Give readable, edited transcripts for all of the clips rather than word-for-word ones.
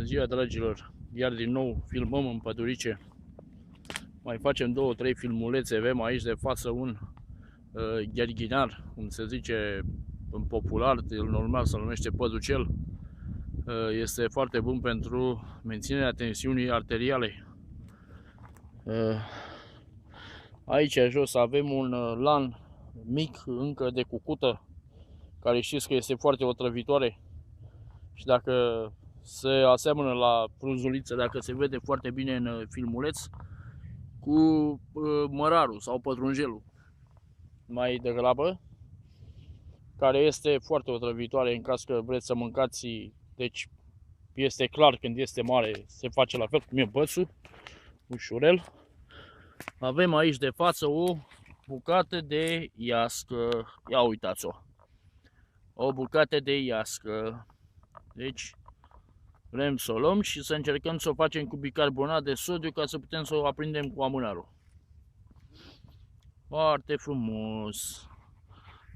Bună ziua, dragilor! Iar din nou filmăm în pădurice. Mai facem 2-3 filmulețe. Avem aici de față un gherghinar, cum se zice în popular, el normal se numește păducel. Este foarte bun pentru menținerea tensiunii arteriale. Aici jos avem un lan mic, încă de cucută, care știți că este foarte otrăvitoare. Și dacă se aseamănă la frunzuliță, dacă se vede foarte bine în filmuleț, cu mărarul sau pătrunjelul mai degrabă, care este foarte otrăvitoare în caz că vreți să mâncați. Deci este clar, când este mare se face la fel cum e bățul, ușurel. Avem aici de față o bucată de iască. Ia uitați-o. O bucată de iască. Deci vrem să o luăm și să încercăm să o facem cu bicarbonat de sodiu ca să putem să o aprindem cu amânarul. Foarte frumos.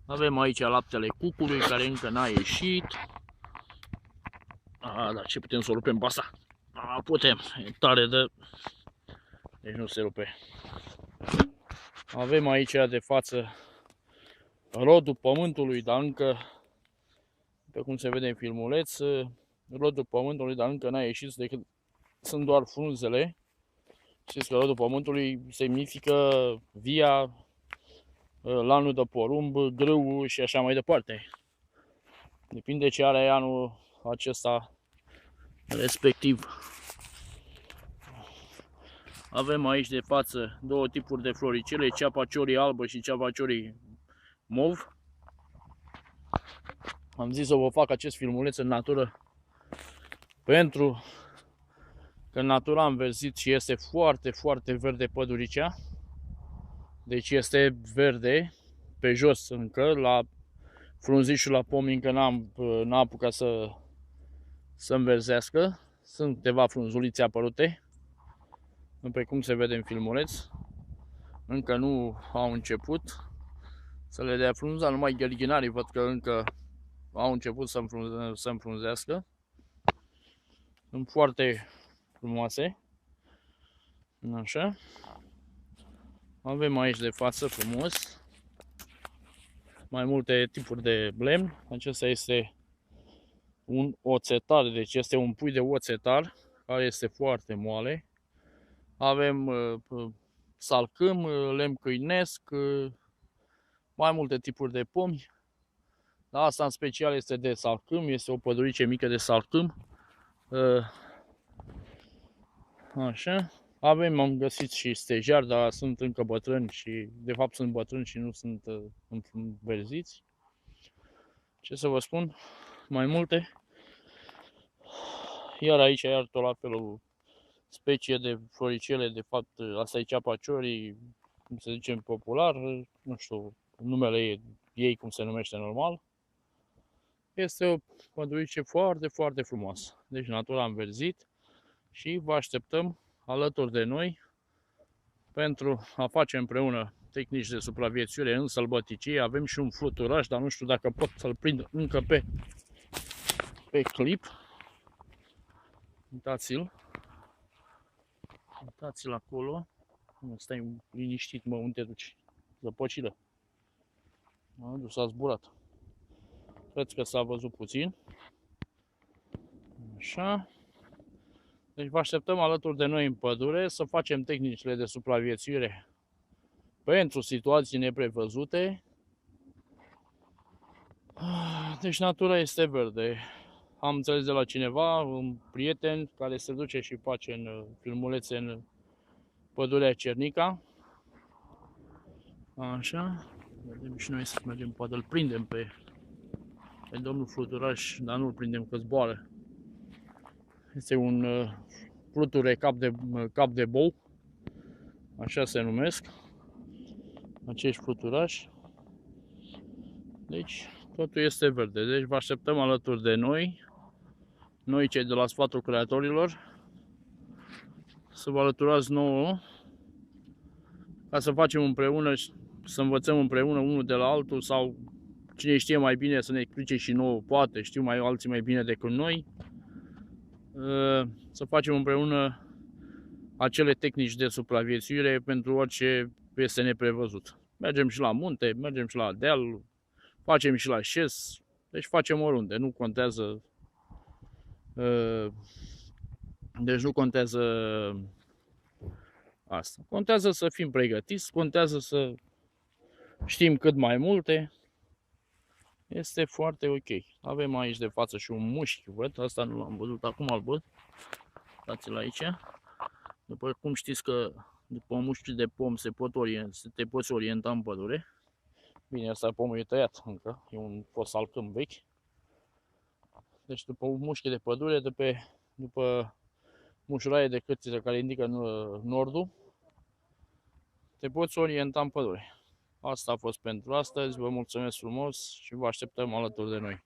Avem aici laptele cucului care încă n-a ieșit. Dar ce putem să o rupem pe asta? Putem, e tare de... Deci nu se rupe. Avem aici de față rodul pământului, dar încă, pe cum se vede în filmuleț, rodul pământului, dar încă n-a ieșit, decât sunt doar frunzele. Știți că rodul pământului semnifică via, lanul de porumb, grâul și așa mai departe. Depinde ce are anul acesta respectiv. Avem aici de față două tipuri de floricele, ceapa ciorii albă și ceapa ciorii mov. Am zis să vă fac acest filmuleț în natură pentru că în natură am înverzit și este foarte, foarte verde păduricea. Deci este verde pe jos încă, la frunzișul la pomi încă n-a apucat să înverzească. Sunt câteva frunzulițe apărute, pe cum se vede în filmuleț. Încă nu au început să le dea frunza, numai gherghinarii văd că încă au început să înfrunzească. Sunt foarte frumoase. Așa. Avem aici de față frumos mai multe tipuri de lemn. Acesta este un oțetar, deci este un pui de oțetar care este foarte moale. Avem salcâm, lemn câinesc, mai multe tipuri de pomi. Dar asta în special este de salcâm, este o pădurice mică de salcâm. Așa. Am găsit și stejar, dar sunt încă bătrâni și, de fapt, sunt bătrâni și nu sunt înverziți. Ce să vă spun? Mai multe. Iar aici, iar tot la fel, o specie de floricele, de fapt, asta e ceapa ciorii, cum se zice în popular, nu știu numele ei cum se numește normal. Este o pădurice foarte, foarte frumoasă. Deci natura a înverzit și vă așteptăm alături de noi pentru a face împreună tehnici de supraviețuire în sălbăticie. Avem și un fluturaș, dar nu știu dacă pot să-l prind încă pe clip. Uitați-l. Uitați-l acolo. Stai liniștit, mă, unde te duci? Zăpăcilă. S-a zburat. Cred că s-a văzut puțin. Așa. Deci vă așteptăm alături de noi în pădure să facem tehnicile de supraviețuire pentru situații neprevăzute. Deci natura este verde. Am înțeles de la cineva, un prieten care se duce și face în filmulețe în pădurea Cernica. Așa. Vedem și noi să mergem, poate îl prindem pe domnul fluturaș, dar nu îl prindem că zboară. Este un fluture cap de bou, așa se numesc acești fluturași. Deci totul este verde. Deci vă așteptăm alături de noi cei de la Sfatul Creatorilor, să vă alăturați nouă ca să facem împreună, să învățăm împreună unul de la altul, sau cine știe mai bine să ne explice și nouă, poate știu alții mai bine decât noi. să facem împreună acele tehnici de supraviețuire pentru orice este neprevăzut. Mergem și la munte, mergem și la deal, facem și la șes, deci facem oriunde, nu contează. Deci nu contează asta. Contează să fim pregătiți, contează să știm cât mai multe. Este foarte ok. Avem aici de față și un mușchi, văd, asta nu l-am văzut, acum îl văd. Uitați-l aici. După cum știți că după mușchi de pom te poți orienta în pădure. Bine, asta pomul e tăiat încă, e un fost al câmp vechi. Deci după mușchi de pădure, după mușuraie de cârtiță care indică nordul, te poți orienta în pădure. Asta a fost pentru astăzi, vă mulțumesc frumos și vă așteptăm alături de noi.